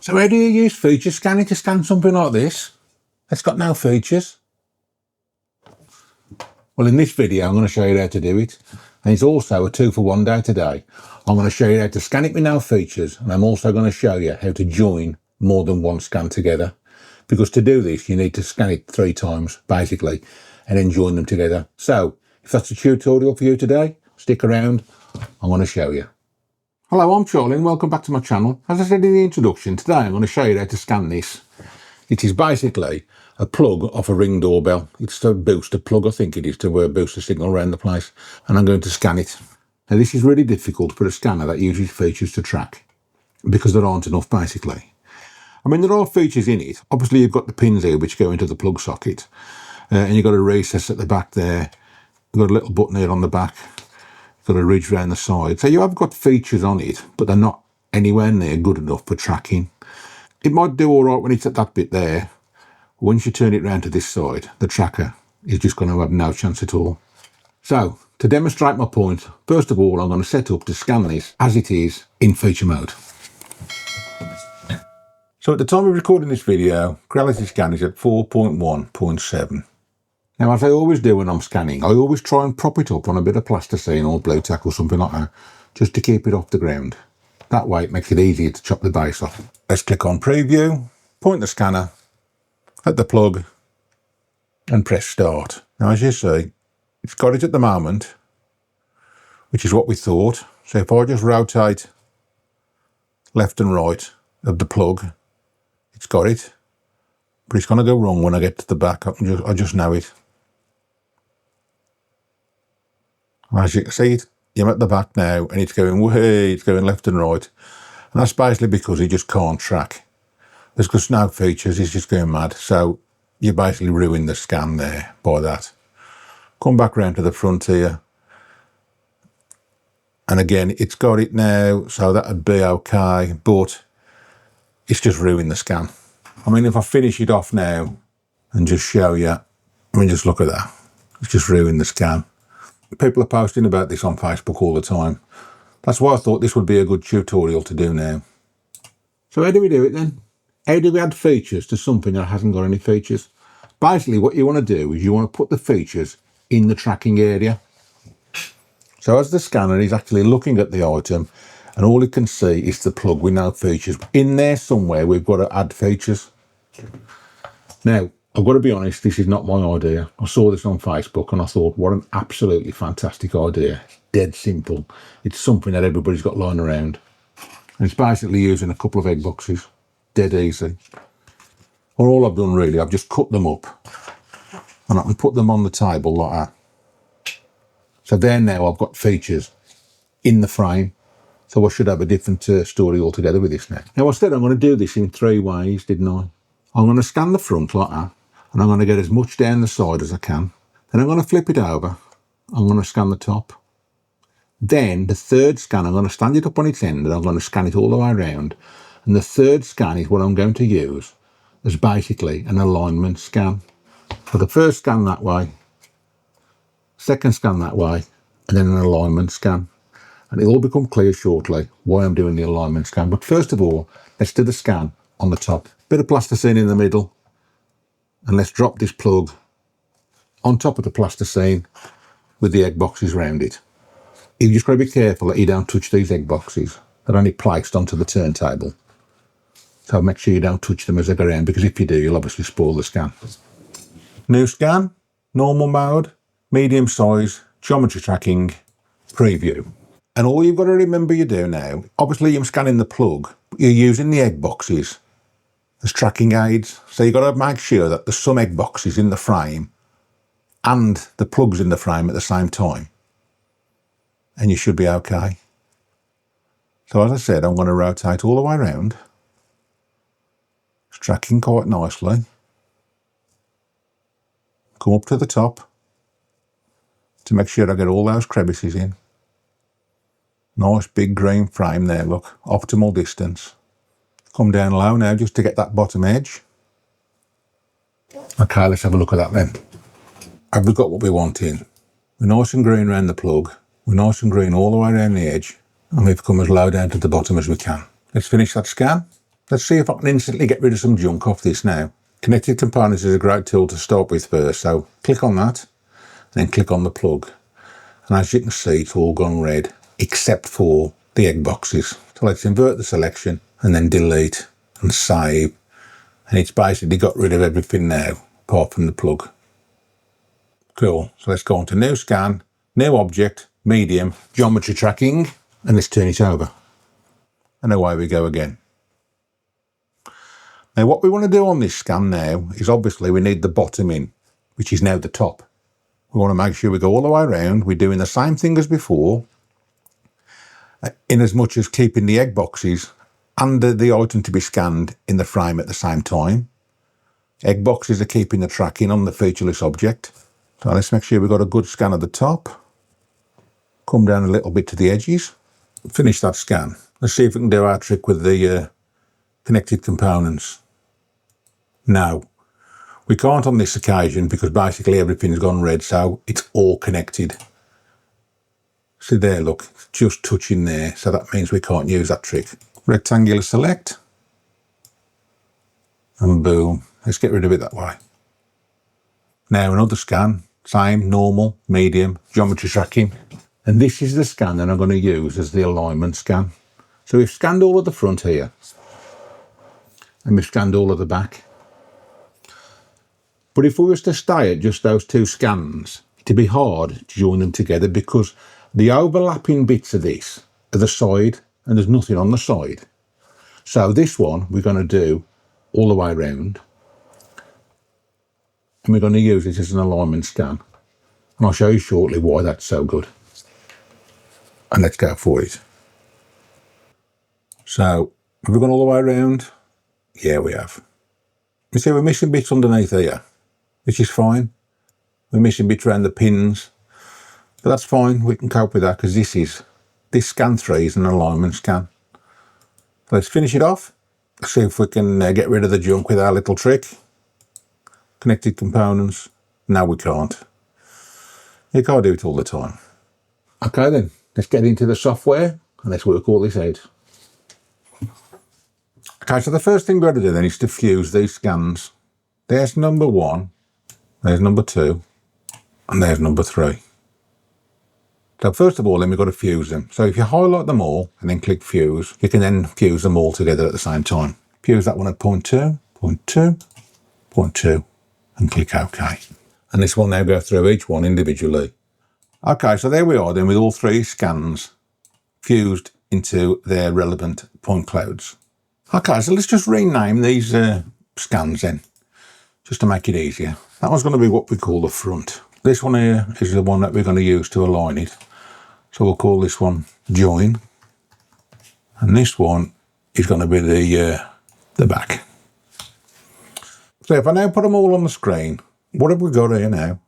So how do you use feature scanning to scan something like this? It's got no features. Well, in this video, I'm going to show you how to do it. And it's also a 2-for-1 day today. I'm going to show you how to scan it with no features. And I'm also going to show you how to join more than one scan together. Because to do this, you need to scan it 3 times, basically, and then join them together. So if that's a tutorial for you today, stick around. I'm going to show you. Hello, I'm Charlie and welcome back to my channel. As I said in the introduction, today I'm going to show you how to scan this. It is basically a plug off a Ring doorbell. It's a booster plug, I think it is, to boost the signal around the place. And I'm going to scan it. Now this is really difficult for a scanner that uses features to track, because there aren't enough basically. I mean, there are features in it. Obviously you've got the pins here which go into the plug socket. And you've got a recess at the back there. You've got a little button here on the back. Got a ridge around the side. So you have got features on it, but they're not anywhere near good enough for tracking. It might do all right when it's at that bit there. Once you turn it round to this side, the tracker is just going to have no chance at all. So to demonstrate my point, first of all, I'm going to set up to scan this as it is in feature mode. So at the time of recording this video, Creality scan is at 4.1.7. Now, as I always do when I'm scanning, I always try and prop it up on a bit of plasticine or blue tack or something like that, just to keep it off the ground. That way it makes it easier to chop the base off. Let's click on preview, point the scanner at the plug and press start. Now, as you see, it's got it at the moment, which is what we thought. So if I just rotate left and right of the plug, it's got it, but it's going to go wrong when I get to the back. I just know it. As you can see, I'm at the back now and it's going way, it's going left and right. And that's basically because he just can't track. There's just no features, he's just going mad. So you basically ruin the scan there by that. Come back round to the front here. And again, it's got it now, so that would be okay, but it's just ruined the scan. I mean, if I finish it off now and just show you, I mean, just look at that. It's just ruined the scan. People are posting about this on Facebook all the time. That's why I thought this would be a good tutorial to do now. So how do we do it then? How do we add features to something that hasn't got any features? Basically what you want to do is you want to put the features in the tracking area. So as the scanner is actually looking at the item and all it can see is the plug with no features. In there somewhere we've got to add features. Now, I've got to be honest, this is not my idea. I saw this on Facebook and I thought, what an absolutely fantastic idea. Dead simple. It's something that everybody's got lying around. And it's basically using a couple of egg boxes. Dead easy. Or all I've done really, I've just cut them up. And I can put them on the table like that. So there now I've got features in the frame. So I should have a different story altogether with this now. Now I said I'm going to do this in 3 ways, didn't I? I'm going to scan the front like that. And I'm going to get as much down the side as I can. Then I'm going to flip it over. I'm going to scan the top. Then the third scan, I'm going to stand it up on its end and I'm going to scan it all the way around. And the third scan is what I'm going to use as basically an alignment scan. So the first scan that way, second scan that way, and then an alignment scan. And it'll all become clear shortly why I'm doing the alignment scan. But first of all, let's do the scan on the top. Bit of plasticine in the middle. And let's drop this plug on top of the plasticine with the egg boxes around it. You've just got to be careful that you don't touch these egg boxes. They're only placed onto the turntable. So make sure you don't touch them as they go around, because if you do, you'll obviously spoil the scan. New scan, normal mode, medium size, geometry tracking, preview. And all you've got to remember you do now, obviously you're scanning the plug, but you're using the egg boxes as tracking aids. So you've got to make sure that there's some egg boxes in the frame and the plugs in the frame at the same time. And you should be okay. So as I said, I'm going to rotate all the way around. It's tracking quite nicely. Come up to the top to make sure I get all those crevices in. Nice big green frame there, look. Optimal distance. Come down low now just to get that bottom edge. Okay, let's have a look at that then. Have we got what we want in? We're nice and green around the plug. We're nice and green all the way around the edge. And we've come as low down to the bottom as we can. Let's finish that scan Let's see if I can instantly get rid of some junk off this now. Connected components is a great tool to start with first, so click on that, and then click on the plug. And as you can see, it's all gone red, except for the egg boxes. So let's invert the selection, and then delete, and save. And it's basically got rid of everything now, apart from the plug. Cool, so let's go on to new scan, new object, medium, geometry tracking, and let's turn it over. And away we go again. Now what we want to do on this scan now is obviously we need the bottom in, which is now the top. We want to make sure we go all the way around. We're doing the same thing as before, in as much as keeping the egg boxes and the item to be scanned in the frame at the same time. Egg boxes are keeping the tracking on the featureless object. So let's make sure we've got a good scan at the top. Come down a little bit to the edges. Finish that scan. Let's see if we can do our trick with the connected components. No, we can't on this occasion because basically everything's gone red, so it's all connected. See there, look, just touching there, so that means we can't use that trick. Rectangular select, and boom, let's get rid of it that way. Now another scan, same, normal, medium, geometry tracking, and this is the scan that I'm going to use as the alignment scan. So we've scanned all of the front here, and we've scanned all of the back. But if we was to stay at just those two scans, it'd be hard to join them together because the overlapping bits of this are the side and there's nothing on the side. So this one we're going to do all the way around, and we're going to use it as an alignment scan. And I'll show you shortly why that's so good. And let's go for it. So have we gone all the way around? Yeah, we have. You see we're missing bits underneath here, which is fine. We're missing bits around the pins, but that's fine. We can cope with that because this scan 3 is an alignment scan. So let's finish it off. Let's see if we can get rid of the junk with our little trick. Connected components. No, we can't. You can't do it all the time. Okay then, let's get into the software and let's work all this out. Okay, so the first thing we've got to do then is to fuse these scans. There's number 1, there's number 2, and there's number 3. So first of all, then we've got to fuse them. So if you highlight them all and then click fuse, you can then fuse them all together at the same time. Fuse that one at 0.2, 0.2, 0.2, and click OK. And this will now go through each one individually. Okay, so there we are then with all 3 scans fused into their relevant point clouds. Okay, so let's just rename these scans then, just to make it easier. That one's going to be what we call the front. This one here is the one that we're going to use to align it. So we'll call this one join. And this one is going to be the back. So if I now put them all on the screen, what have we got here now?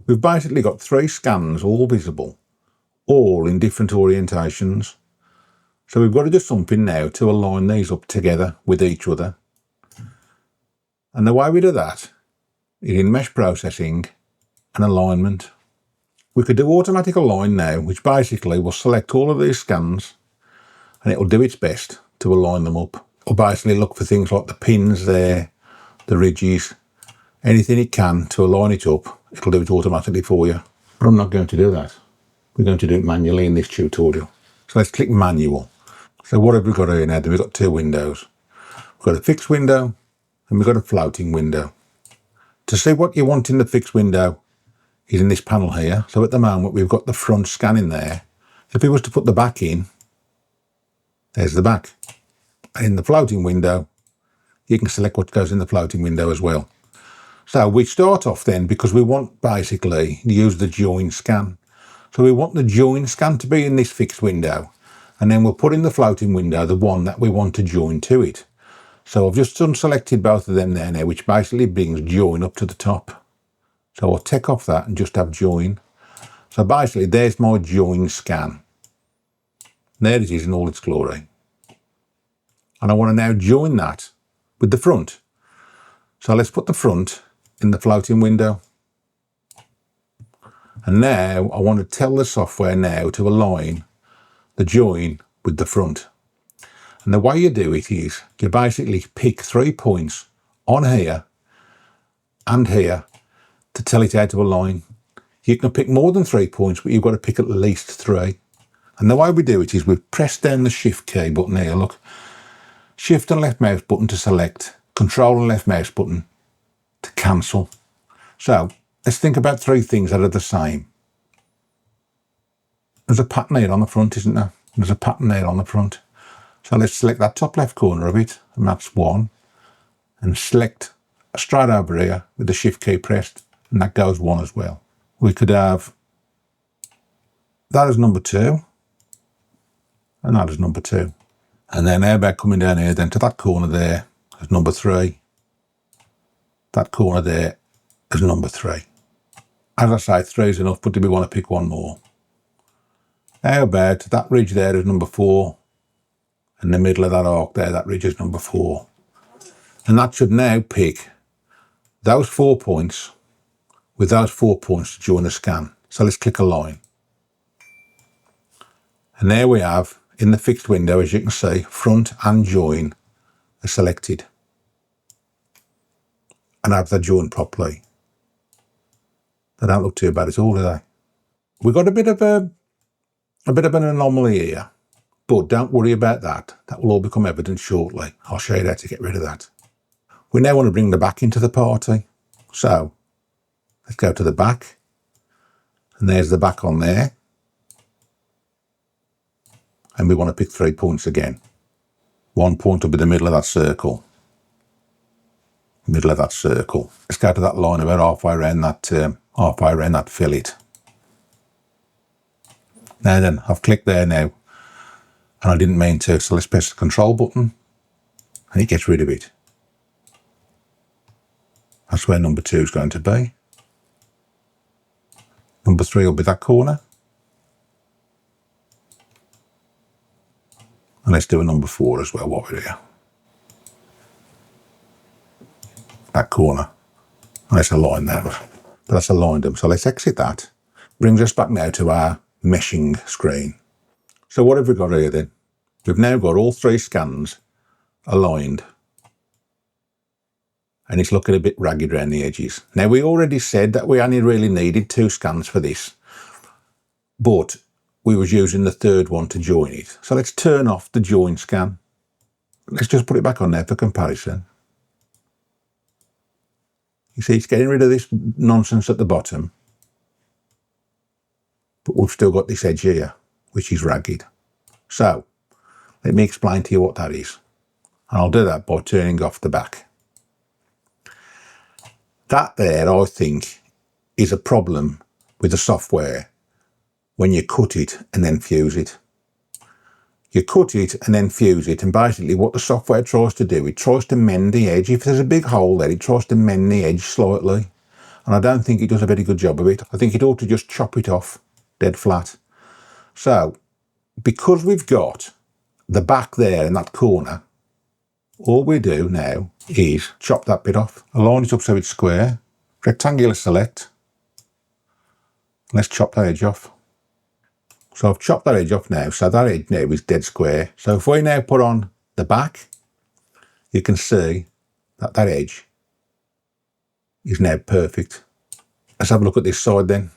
We've basically got 3 scans all visible, all in different orientations. So we've got to do something now to align these up together with each other. And the way we do that is in mesh processing and alignment. We could do automatic align now, which basically will select all of these scans and it will do its best to align them up. Or basically look for things like the pins there, the ridges, anything it can to align it up. It'll do it automatically for you. But I'm not going to do that. We're going to do it manually in this tutorial. So let's click manual. So what have we got here now? We've got 2 windows. We've got a fixed window and we've got a floating window. To see what you want in the fixed window is in this panel here. So at the moment we've got the front scan in there. If we was to put the back in, there's the back. And in the floating window, you can select what goes in the floating window as well. So we start off then because we want basically to use the join scan. So we want the join scan to be in this fixed window. And then we'll put in the floating window the one that we want to join to it. So I've just unselected both of them there now, which basically brings join up to the top. So I'll take off that and just have join. So basically there's my join scan. There it is in all its glory. And I want to now join that with the front. So let's put the front in the floating window. And now I want to tell the software now to align the join with the front. And the way you do it is you basically pick 3 points on here and here to tell it how to align. You can pick more than 3 points, but you've got to pick at least 3. And the way we do it is we press down the shift key button here, look. Shift and left mouse button to select, control and left mouse button to cancel. So let's think about 3 things that are the same. There's a pattern here on the front, isn't there? There's a pattern there on the front. So let's select that top left corner of it, and that's 1. And select straight over here with the shift key pressed, and that goes 1 as well. We could have that as number 2, and that as number 2. And then how about coming down here then to that corner there as number 3, that corner there as number 3. As I say, 3 is enough, but do we want to pick one more? How about that ridge there is number 4, and the middle of that arc there, that ridge is number 4. And that should now pick those 4 points with those 4 points to join the scan. So let's click Align. And there we have, in the fixed window, as you can see, front and join are selected. And have they joined properly. They don't look too bad at all, do they? We've got a bit of an anomaly here, but don't worry about that. That will all become evident shortly. I'll show you how to get rid of that. We now want to bring the back into the party. So let's go to the back, and there's the back on there. And we want to pick 3 points again. 1 point will be the middle of that circle. Middle of that circle. Let's go to that line about halfway around that fillet. Now then, I've clicked there now, and I didn't mean to, so let's press the control button, and it gets rid of it. That's where number 2 is going to be. Number 3 will be that corner. And let's do a number 4 as well while we're here. That corner. And let's align that. But that's aligned them. So let's exit that. Brings us back now to our meshing screen. So what have we got here then? We've now got all 3 scans aligned. And it's looking a bit ragged around the edges. Now we already said that we only really needed 2 scans for this. But we was using the 3rd one to join it. So let's turn off the join scan. Let's just put it back on there for comparison. You see, it's getting rid of this nonsense at the bottom. But we've still got this edge here, which is ragged. So let me explain to you what that is. And I'll do that by turning off the back. That there, I think, is a problem with the software when you cut it and then fuse it. You cut it and then fuse it, and basically what the software tries to do, it tries to mend the edge. If there's a big hole there, it tries to mend the edge slightly. And I don't think it does a very good job of it. I think it ought to just chop it off dead flat. So, because we've got the back there in that corner, all we do now is chop that bit off, align it up so it's square, rectangular select. Let's chop that edge off. So I've chopped that edge off now, so that edge now is dead square. So if we now put on the back, you can see that that edge is now perfect. Let's have a look at this side then,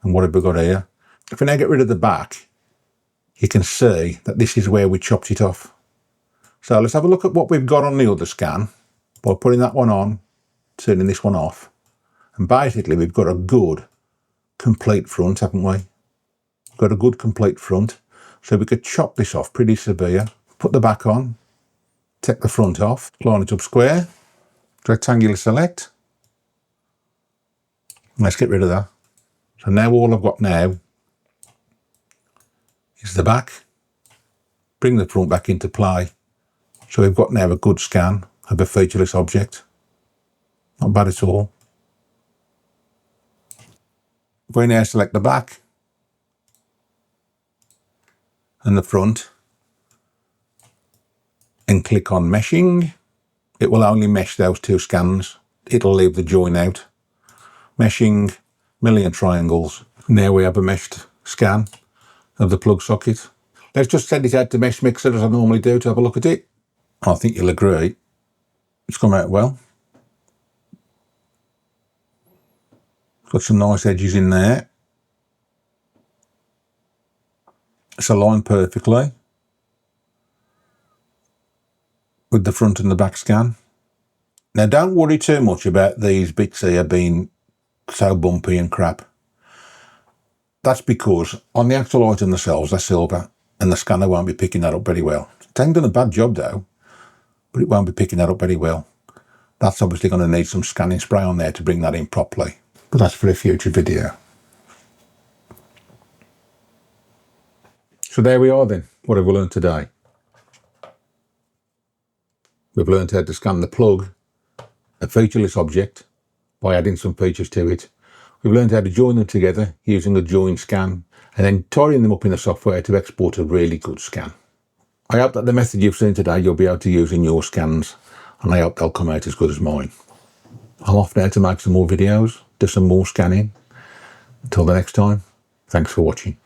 and what have we got here? If we now get rid of the back, you can see that this is where we chopped it off. So let's have a look at what we've got on the other scan by putting that one on, turning this one off. And basically we've got a good complete front, haven't we? Got a good complete front, so we could chop this off pretty severe, put the back on, take the front off, line it up square, rectangular select. Let's get rid of that. So now all I've got now is the back, bring the front back into play. So we've got now a good scan of a featureless object. Not bad at all. If we now select the back, and the front, and click on meshing, it will only mesh those 2 scans. It'll leave the join out. Meshing, million triangles. Now we have a meshed scan of the plug socket. Let's just send it out to Meshmixer as I normally do to have a look at it. I think you'll agree it's come out well. Got some nice edges in there. It's aligned perfectly with the front and the back scan. Now don't worry too much about these bits here being so bumpy and crap. That's because on the actual item themselves, they're silver and the scanner won't be picking that up very well. It ain't done a bad job though, but it won't be picking that up very well. That's obviously going to need some scanning spray on there to bring that in properly, but that's for a future video. So there we are then, what have we learned today? We've learned how to scan the plug, a featureless object, by adding some features to it. We've learned how to join them together using a join scan and then tidying them up in the software to export a really good scan. I hope that the method you've seen today you'll be able to use in your scans, and I hope they'll come out as good as mine. I'm off now to make some more videos, do some more scanning. Until the next time, thanks for watching.